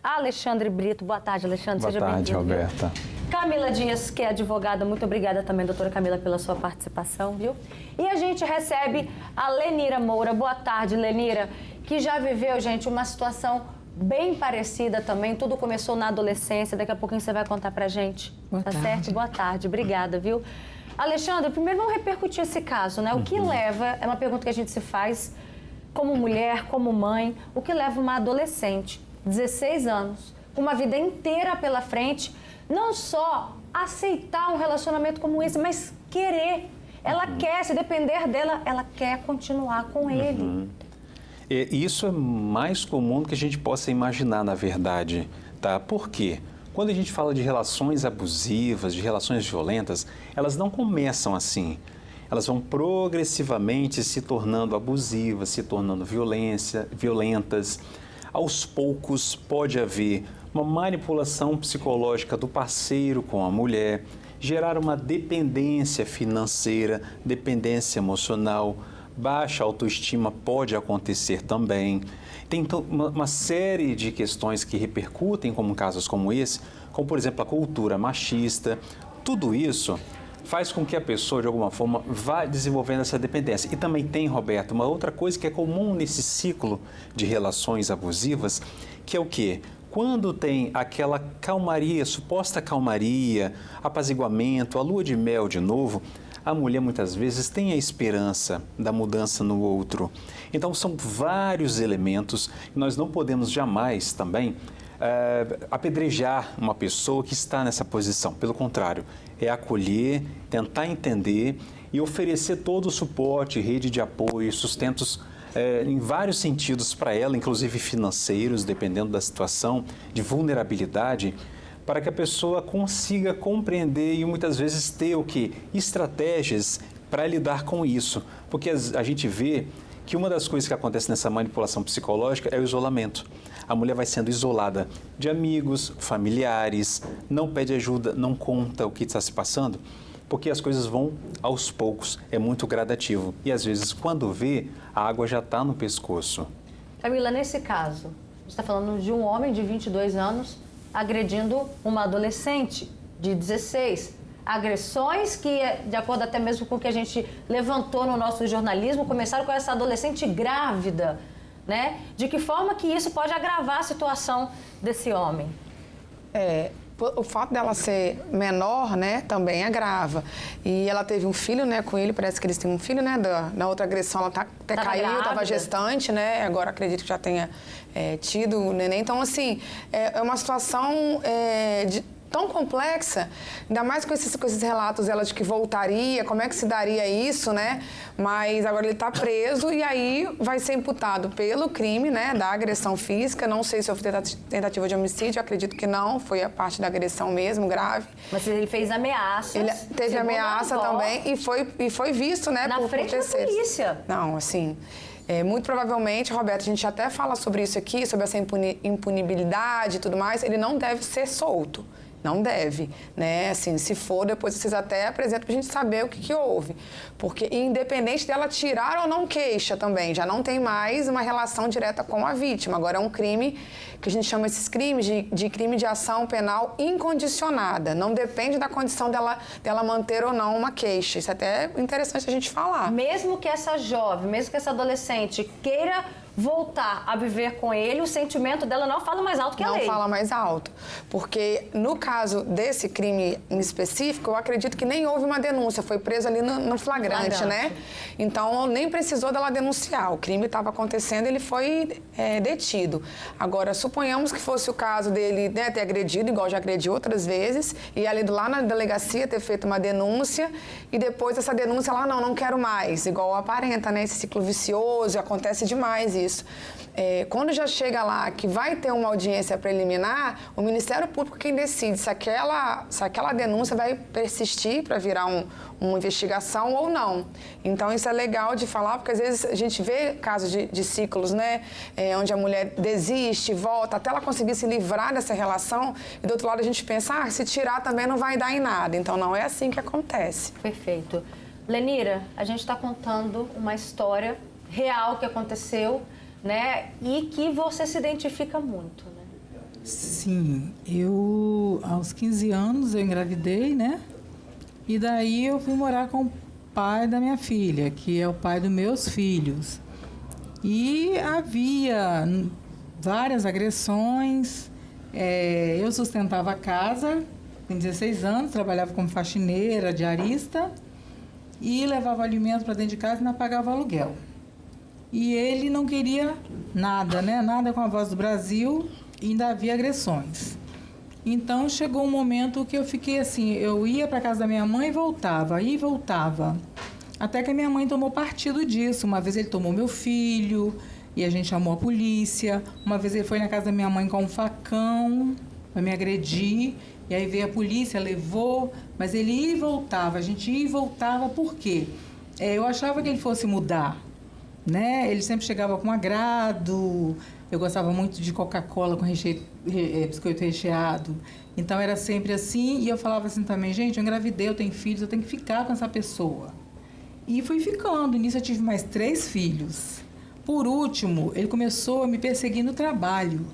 Alexandre Brito. Boa tarde, Alexandre. Boa tarde, Roberta. Camila Dias, que é advogada. Muito obrigada também, doutora Camila, pela sua participação, viu? E a gente recebe a Lenira Moura. Boa tarde, Lenira, que já viveu, gente, uma situação bem parecida também. Tudo começou na adolescência. Daqui a pouquinho você vai contar pra gente. Boa tarde. Certo? Boa tarde. Obrigada, viu? Alexandre, primeiro vamos repercutir esse caso, né? O que leva, é uma pergunta que a gente se faz como mulher, como mãe, o que leva uma adolescente, 16 anos, com uma vida inteira pela frente, não só aceitar um relacionamento como esse, mas querer. Ela quer, se depender dela, ela quer continuar com ele. Isso é mais comum do que a gente possa imaginar, na verdade, tá? Por quê? Quando a gente fala de relações abusivas, de relações violentas, elas não começam assim. Elas vão progressivamente se tornando abusivas, se tornando violentas. Aos poucos pode haver uma manipulação psicológica do parceiro com a mulher, gerar uma dependência financeira, dependência emocional, baixa autoestima pode acontecer também. Tem uma série de questões que repercutem como casos como esse, como por exemplo a cultura machista. Tudo isso faz com que a pessoa, de alguma forma, vá desenvolvendo essa dependência. E também tem, Roberto, uma outra coisa que é comum nesse ciclo de relações abusivas, que é o quê? Quando tem aquela calmaria, suposta calmaria, apaziguamento, a lua de mel de novo, a mulher muitas vezes tem a esperança da mudança no outro. Então são vários elementos que nós não podemos jamais também apedrejar uma pessoa que está nessa posição. Pelo contrário, é acolher, tentar entender e oferecer todo o suporte, rede de apoio, sustentos em vários sentidos para ela, inclusive financeiros, dependendo da situação, de vulnerabilidade, para que a pessoa consiga compreender e muitas vezes ter o quê? Estratégias para lidar com isso. Porque a gente vê que uma das coisas que acontece nessa manipulação psicológica é o isolamento. A mulher vai sendo isolada de amigos, familiares, não pede ajuda, não conta o que está se passando, porque as coisas vão aos poucos, é muito gradativo. E às vezes, quando vê, a água já está no pescoço. Camila, nesse caso, você está falando de um homem de 22 anos agredindo uma adolescente de 16. Agressões que, de acordo até mesmo com o que a gente levantou no nosso jornalismo, começaram com essa adolescente grávida, né? De que forma que isso pode agravar a situação desse homem? O fato dela ser menor, né, também agrava. E ela teve um filho, né, com ele, parece que eles têm um filho, né, na outra agressão ela até caiu, estava gestante, né, agora acredito que já tenha tido o neném. Então, assim, é uma situação tão complexa, ainda mais com esses relatos dela de que voltaria, como é que se daria isso, né? Mas agora ele está preso e aí vai ser imputado pelo crime, né, da agressão física. Não sei se houve tentativa de homicídio, acredito que não, foi a parte da agressão mesmo, grave. Mas ele fez ameaças. Ele teve ameaça também e foi visto, né, na frente da polícia. Não, assim... muito provavelmente, Roberto, a gente até fala sobre isso aqui, sobre essa impunibilidade e tudo mais, ele não deve ser solto. Não deve, né? Assim, se for, depois vocês até apresentam pra gente saber o que houve. Porque independente dela tirar ou não queixa também, já não tem mais uma relação direta com a vítima. Agora é um crime que a gente chama esses crimes de crime de ação penal incondicionada. Não depende da condição dela manter ou não uma queixa. Isso é até interessante a gente falar. Mesmo que essa jovem, mesmo que essa adolescente queira voltar a viver com ele, o sentimento dela não fala mais alto que a lei. Não fala mais alto. Porque no caso desse crime em específico, eu acredito que nem houve uma denúncia, foi preso ali no flagrante, né? Então, nem precisou dela denunciar. O crime estava acontecendo, ele foi detido. Agora, suponhamos que fosse o caso dele, né, ter agredido, igual já agrediu outras vezes, e ali lá na delegacia ter feito uma denúncia, e depois essa denúncia lá, não quero mais, igual aparenta, né? Esse ciclo vicioso, acontece demais isso. Quando já chega lá que vai ter uma audiência preliminar, o Ministério Público quem decide se aquela denúncia vai persistir para virar uma investigação ou não. Então, isso é legal de falar, porque às vezes a gente vê casos de ciclos, né, onde a mulher desiste, volta, até ela conseguir se livrar dessa relação, e do outro lado a gente pensa, se tirar também não vai dar em nada. Então, não é assim que acontece. Perfeito. Lenira, a gente está contando uma história real que aconteceu, né? E que você se identifica muito, né? Sim, eu aos 15 anos eu engravidei, né? E daí eu fui morar com o pai da minha filha, que é o pai dos meus filhos. E havia várias agressões. Eu sustentava a casa, com 16 anos, trabalhava como faxineira, diarista, e levava alimento para dentro de casa e não pagava aluguel. E ele não queria nada, né? Nada com a Voz do Brasil, e ainda havia agressões. Então chegou um momento que eu fiquei assim, eu ia para casa da minha mãe e voltava, ia e voltava. Até que a minha mãe tomou partido disso. Uma vez ele tomou meu filho e a gente chamou a polícia. Uma vez ele foi na casa da minha mãe com um facão para me agredir. E aí veio a polícia, levou, mas ele ia e voltava. A gente ia e voltava, por quê? Eu achava que ele fosse mudar, né? Ele sempre chegava com agrado. Eu gostava muito de Coca-Cola com biscoito recheado. Então era sempre assim. E eu falava assim também, gente, eu engravidei, eu tenho filhos, eu tenho que ficar com essa pessoa. E fui ficando. Nisso eu tive mais 3 filhos. Por último, ele começou a me perseguir no trabalho.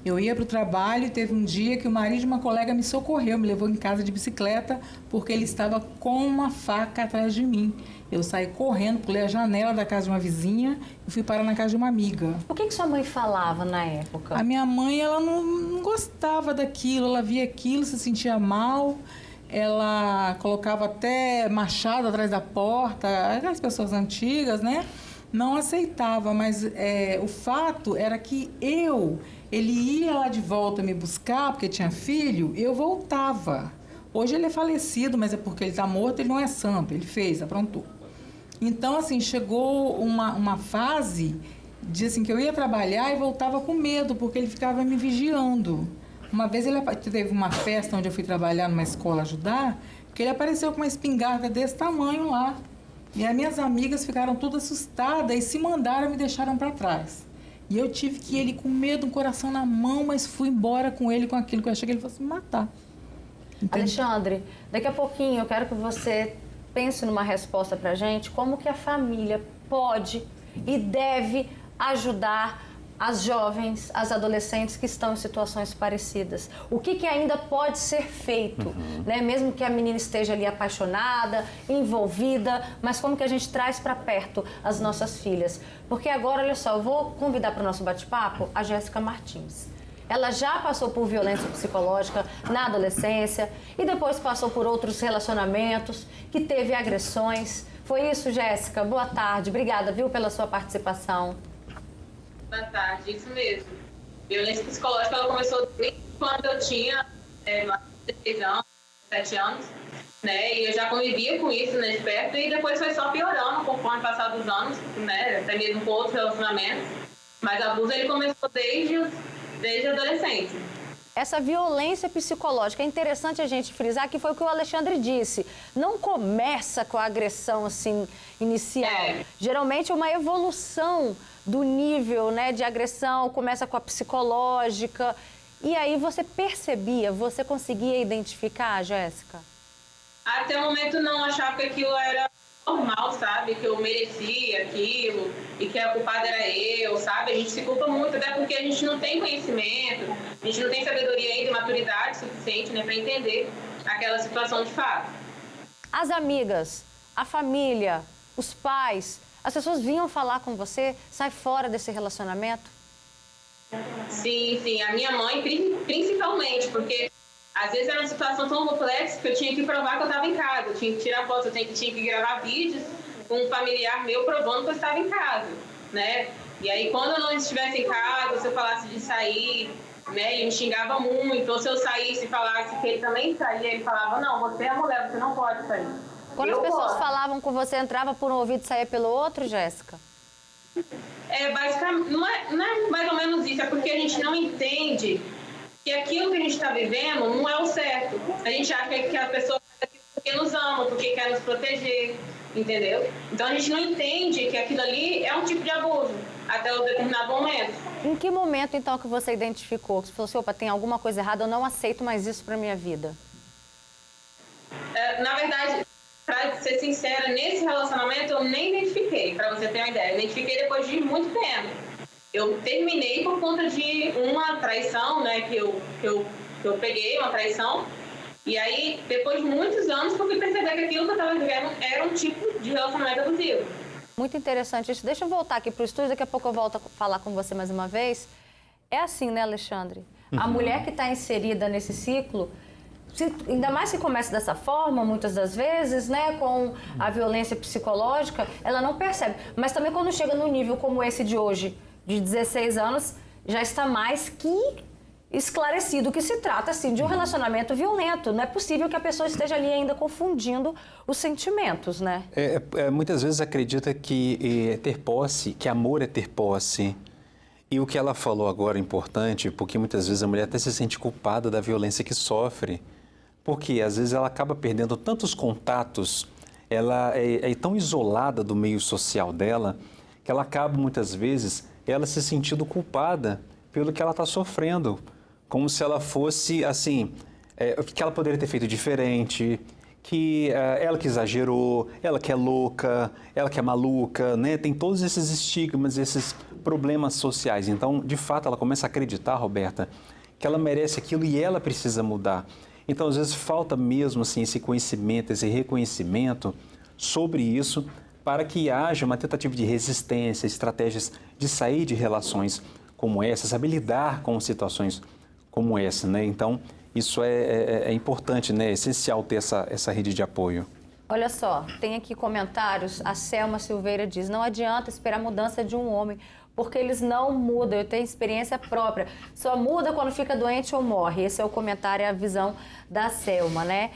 Eu ia para o trabalho e teve um dia que o marido de uma colega me socorreu, me levou em casa de bicicleta, porque ele estava com uma faca atrás de mim. Eu saí correndo, pulei a janela da casa de uma vizinha e fui parar na casa de uma amiga. O que sua mãe falava na época? A minha mãe, ela não gostava daquilo, ela via aquilo, se sentia mal. Ela colocava até machado atrás da porta, as pessoas antigas, né? Não aceitava, mas o fato era que ele ia lá de volta me buscar, porque tinha filho, eu voltava. Hoje ele é falecido, mas é porque ele está morto, ele não é santo, ele fez, aprontou. Então, assim, chegou uma fase de assim, que eu ia trabalhar e voltava com medo, porque ele ficava me vigiando. Uma vez ele teve uma festa onde eu fui trabalhar numa escola ajudar, que ele apareceu com uma espingarda desse tamanho lá. E as minhas amigas ficaram todas assustadas e se mandaram e me deixaram para trás. E eu tive que ir ele com medo, um coração na mão, mas fui embora com ele, com aquilo que eu achei que ele fosse me matar. Entende? Alexandre, daqui a pouquinho eu quero que você pense numa resposta pra gente, como que a família pode e deve ajudar as jovens, as adolescentes que estão em situações parecidas. O que ainda pode ser feito, né? Mesmo que a menina esteja ali apaixonada, envolvida, mas como que a gente traz para perto as nossas filhas? Porque agora, olha só, eu vou convidar para o nosso bate-papo a Jéssica Martins. Ela já passou por violência psicológica na adolescência e depois passou por outros relacionamentos, que teve agressões. Foi isso, Jéssica? Boa tarde. Obrigada, viu, pela sua participação. Boa tarde, isso mesmo. Violência psicológica, ela começou desde quando eu tinha 16 anos, 7 anos, né? E eu já convivia com isso, né, de perto, e depois foi só piorando conforme passar dos anos, né? Até mesmo com outros relacionamentos. Mas o abuso, ele começou desde a adolescência. Essa violência psicológica, é interessante a gente frisar que foi o que o Alexandre disse. Não começa com a agressão assim inicial. Geralmente é uma evolução do nível, né, de agressão, começa com a psicológica. E aí você percebia, você conseguia identificar, Jéssica? Até o momento não achava que aquilo era normal, sabe? Que eu merecia aquilo e que a culpada era eu, sabe? A gente se culpa muito, até porque a gente não tem conhecimento, a gente não tem sabedoria ainda, maturidade suficiente, né, para entender aquela situação de fato. As amigas, a família, os pais, as pessoas vinham falar com você, sai fora desse relacionamento? Sim, a minha mãe principalmente, porque às vezes era uma situação tão complexa que eu tinha que provar que eu estava em casa, eu tinha que tirar fotos, eu tinha que gravar vídeos com um familiar meu provando que eu estava em casa, né? E aí quando eu não estivesse em casa, se eu falasse de sair, né, ele me xingava muito, ou se eu saísse e falasse que ele também saía, ele falava, não, você é mulher, você não pode sair. Quando as pessoas falavam com você, entrava por um ouvido e saía pelo outro, Jéssica? Basicamente, não é mais ou menos isso, é porque a gente não entende que aquilo que a gente está vivendo não é o certo. A gente acha que a pessoa faz aquilo porque nos ama, porque quer nos proteger, entendeu? Então a gente não entende que aquilo ali é um tipo de abuso, até um determinado momento. Em que momento, então, que você identificou? Que você falou assim, opa, tem alguma coisa errada, eu não aceito mais isso para minha vida? Na verdade, para ser sincera, nesse relacionamento eu nem identifiquei, para você ter uma ideia. Eu identifiquei depois de muito tempo. Eu terminei por conta de uma traição, né, que eu peguei, uma traição. E aí, depois de muitos anos, que eu fui perceber que aquilo que eu estava vivendo era um tipo de relacionamento abusivo. Muito interessante isso. Deixa eu voltar aqui para o estúdio, daqui a pouco eu volto a falar com você mais uma vez. É assim, né, Alexandre? A mulher que está inserida nesse ciclo, ainda mais que começa dessa forma, muitas das vezes, né, com a violência psicológica, ela não percebe. Mas também quando chega num nível como esse de hoje, de 16 anos, já está mais que esclarecido que se trata, assim, de um relacionamento violento. Não é possível que a pessoa esteja ali ainda confundindo os sentimentos, né? Muitas vezes acredita que ter posse, que amor é ter posse. E o que ela falou agora é importante, porque muitas vezes a mulher até se sente culpada da violência que sofre. Porque às vezes ela acaba perdendo tantos contatos, ela é tão isolada do meio social dela, que ela acaba muitas vezes ela se sentindo culpada pelo que ela está sofrendo. Como se ela fosse, assim, que ela poderia ter feito diferente, que ela que exagerou, ela que é louca, ela que é maluca, né? Tem todos esses estigmas, esses problemas sociais. Então, de fato, ela começa a acreditar, Roberta, que ela merece aquilo e ela precisa mudar. Então, às vezes, falta mesmo assim, esse conhecimento, esse reconhecimento sobre isso, para que haja uma tentativa de resistência, estratégias de sair de relações como essa, saber lidar com situações como essa, né? Então, isso é importante, né? É essencial ter essa rede de apoio. Olha só, tem aqui comentários. A Selma Silveira diz, não adianta esperar a mudança de um homem, porque eles não mudam. Eu tenho experiência própria. Só muda quando fica doente ou morre. Esse é o comentário, a visão da Selma, né?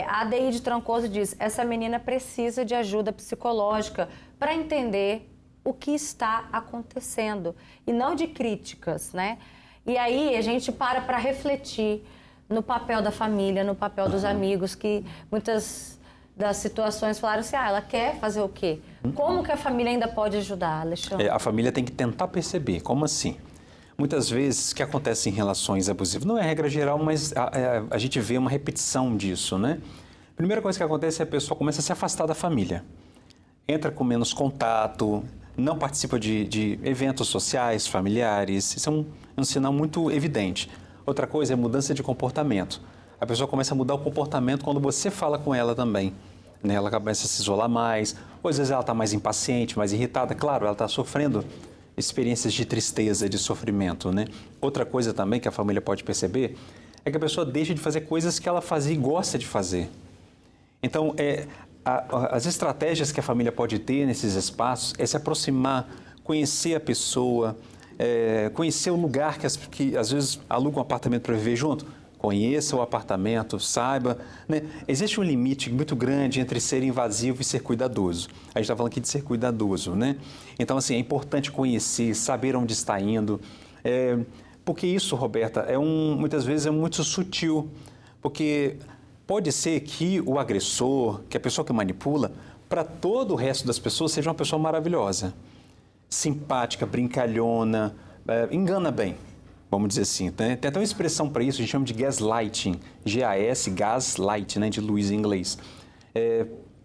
A Adeide Trancoso diz, essa menina precisa de ajuda psicológica para entender o que está acontecendo e não de críticas, né? E aí a gente para refletir no papel da família, no papel dos amigos, que muitas das situações falaram assim, ela quer fazer o quê? Como que a família ainda pode ajudar, Alexandre? A família tem que tentar perceber, como assim? Muitas vezes, o que acontece em relações abusivas, não é regra geral, mas a gente vê uma repetição disso, né? A primeira coisa que acontece é a pessoa começa a se afastar da família. Entra com menos contato, não participa de eventos sociais, familiares. Isso é um sinal muito evidente. Outra coisa é mudança de comportamento. A pessoa começa a mudar o comportamento quando você fala com ela também, né? Ela começa a se isolar mais, ou às vezes ela está mais impaciente, mais irritada. Claro, ela está sofrendo experiências de tristeza, de sofrimento, né? Outra coisa também que a família pode perceber é que a pessoa deixa de fazer coisas que ela fazia e gosta de fazer. Então, as estratégias que a família pode ter nesses espaços é se aproximar, conhecer a pessoa, conhecer o lugar que às vezes aluga um apartamento para viver junto. Conheça o apartamento, saiba, né? Existe um limite muito grande entre ser invasivo e ser cuidadoso. A gente está falando aqui de ser cuidadoso, né? Então, assim, é importante conhecer, saber onde está indo. Porque isso, Roberta, muitas vezes é muito sutil. Porque pode ser que o agressor, que a pessoa que manipula, para todo o resto das pessoas seja uma pessoa maravilhosa. Simpática, brincalhona, engana bem. Vamos dizer assim, né? Tem até uma expressão para isso, a gente chama de gaslighting, G-A-S, gaslight, né, de luz em inglês.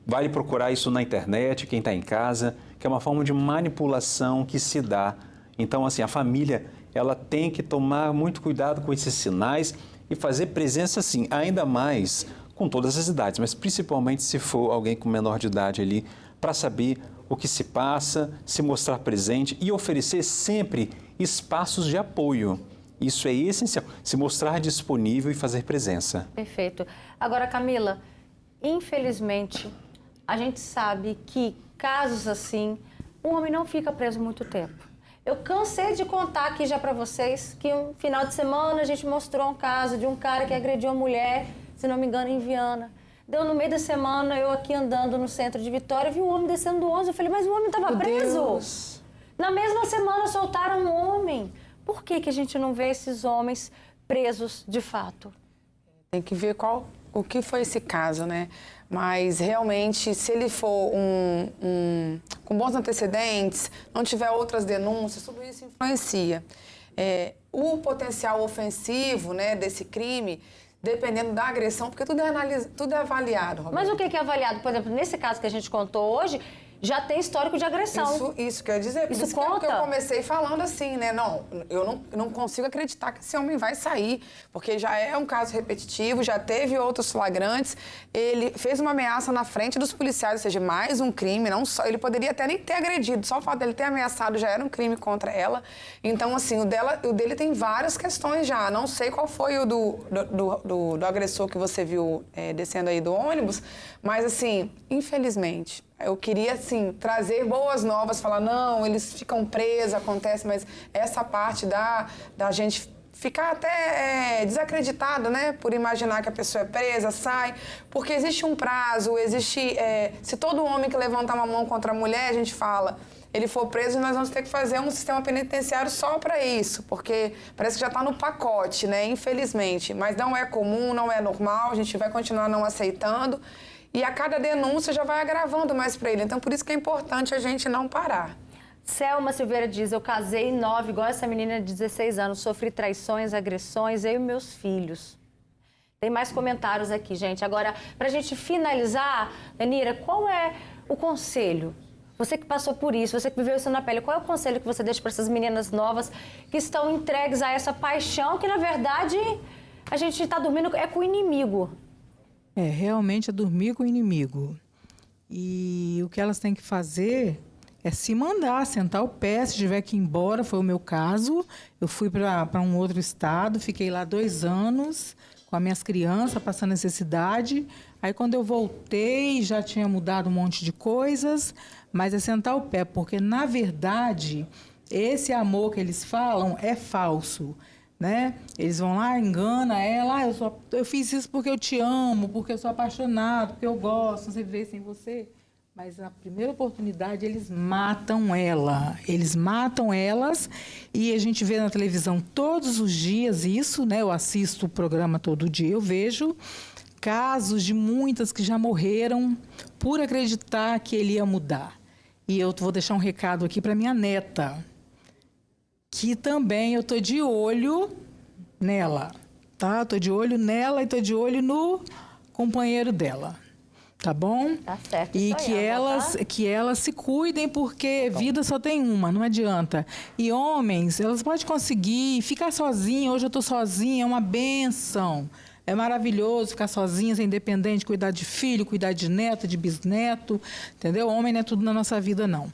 Vale procurar isso na internet, quem está em casa, que é uma forma de manipulação que se dá. Então, assim, a família, ela tem que tomar muito cuidado com esses sinais e fazer presença, assim, ainda mais com todas as idades, mas principalmente se for alguém com menor de idade ali, para saber o que se passa, se mostrar presente e oferecer sempre espaços de apoio. Isso é essencial, se mostrar disponível e fazer presença. Perfeito. Agora, Camila, infelizmente, a gente sabe que casos assim, o homem não fica preso muito tempo. Eu cansei de contar aqui já para vocês que um final de semana a gente mostrou um caso de um cara que agrediu uma mulher, se não me engano, em Viana. Deu no meio da semana, eu aqui andando no centro de Vitória, vi um homem descendo do ônibus. Eu falei, mas o homem estava preso? Deus. Na mesma semana soltaram um homem. Por que a gente não vê esses homens presos de fato? Tem que ver o que foi esse caso, né? Mas realmente, se ele for com bons antecedentes, não tiver outras denúncias, tudo isso influencia. O potencial ofensivo, né, desse crime, dependendo da agressão, porque tudo é avaliado, Roberto. Mas o que é avaliado? Por exemplo, nesse caso que a gente contou hoje, já tem histórico de agressão. Isso quer dizer, por Isso isso conta? que eu comecei falando assim, né? Não, eu não consigo acreditar que esse homem vai sair, porque já é um caso repetitivo, já teve outros flagrantes, ele fez uma ameaça na frente dos policiais, ou seja, mais um crime, não só, ele poderia até nem ter agredido, só o fato dele ter ameaçado já era um crime contra ela. Então, assim, o dele tem várias questões já, não sei qual foi o do agressor que você viu descendo aí do ônibus, mas, assim, infelizmente, eu queria, assim, trazer boas novas, falar, não, eles ficam presos, acontece, mas essa parte da gente ficar até desacreditado, né, por imaginar que a pessoa é presa, sai, porque existe um prazo, se todo homem que levantar uma mão contra a mulher, a gente fala, ele for preso, nós vamos ter que fazer um sistema penitenciário só para isso, porque parece que já está no pacote, né, infelizmente, mas não é comum, não é normal, a gente vai continuar não aceitando, e a cada denúncia já vai agravando mais para ele. Então, por isso que é importante a gente não parar. Selma Silveira diz, eu casei 9, igual essa menina de 16 anos, sofri traições, agressões, eu e meus filhos. Tem mais comentários aqui, gente. Agora, para a gente finalizar, Lenira, qual é o conselho? Você que passou por isso, você que viveu isso na pele, qual é o conselho que você deixa para essas meninas novas que estão entregues a essa paixão que, na verdade, a gente está dormindo com o inimigo? Realmente é dormir com o inimigo. E o que elas têm que fazer é se mandar, sentar o pé, se tiver que ir embora, foi o meu caso. Eu fui para um outro estado, fiquei lá 2 anos com as minhas crianças, passando necessidade. Aí, quando eu voltei, já tinha mudado um monte de coisas, mas é sentar o pé, porque, na verdade, esse amor que eles falam é falso. Né? Eles vão lá, engana ela, eu fiz isso porque eu te amo, porque eu sou apaixonado, porque eu gosto, não sei viver sem você. Mas na primeira oportunidade eles matam ela, eles matam elas e a gente vê na televisão todos os dias isso, né? Eu assisto o programa todo dia, eu vejo casos de muitas que já morreram por acreditar que ele ia mudar. E eu vou deixar um recado aqui para minha neta, que também eu estou de olho nela, tá? Estou de olho nela e estou de olho no companheiro dela, tá bom? Tá certo. E isso que elas se cuidem, porque vida só tem uma, não adianta. E homens, elas podem conseguir ficar sozinhas. Hoje eu estou sozinha, é uma bênção. É maravilhoso ficar sozinha, ser independente, cuidar de filho, cuidar de neto, de bisneto, entendeu? Homem não é tudo na nossa vida, não.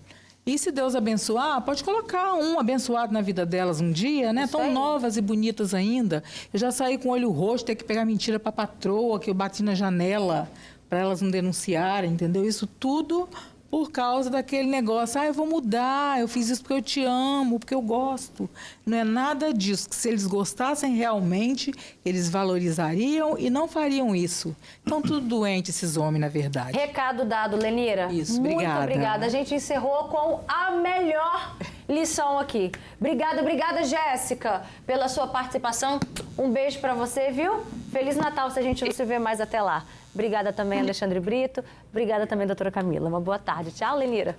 E se Deus abençoar, pode colocar um abençoado na vida delas um dia, né? Tão novas e bonitas ainda. Eu já saí com o olho roxo, ter que pegar mentira para a patroa, que eu bati na janela para elas não denunciarem, entendeu? Isso tudo por causa daquele negócio. Eu vou mudar, eu fiz isso porque eu te amo, porque eu gosto. Não é nada disso. Se eles gostassem realmente, eles valorizariam e não fariam isso. Estão tudo doentes esses homens, na verdade. Recado dado, Lenira. Isso, muito obrigada. obrigada. A gente encerrou com a melhor lição aqui. Obrigada, Jéssica, pela sua participação. Um beijo pra você, viu? Feliz Natal, se a gente não se vê mais até lá. Obrigada também, Alexandre Brito. Obrigada também, doutora Camila. Uma boa tarde. Tchau, Lenira.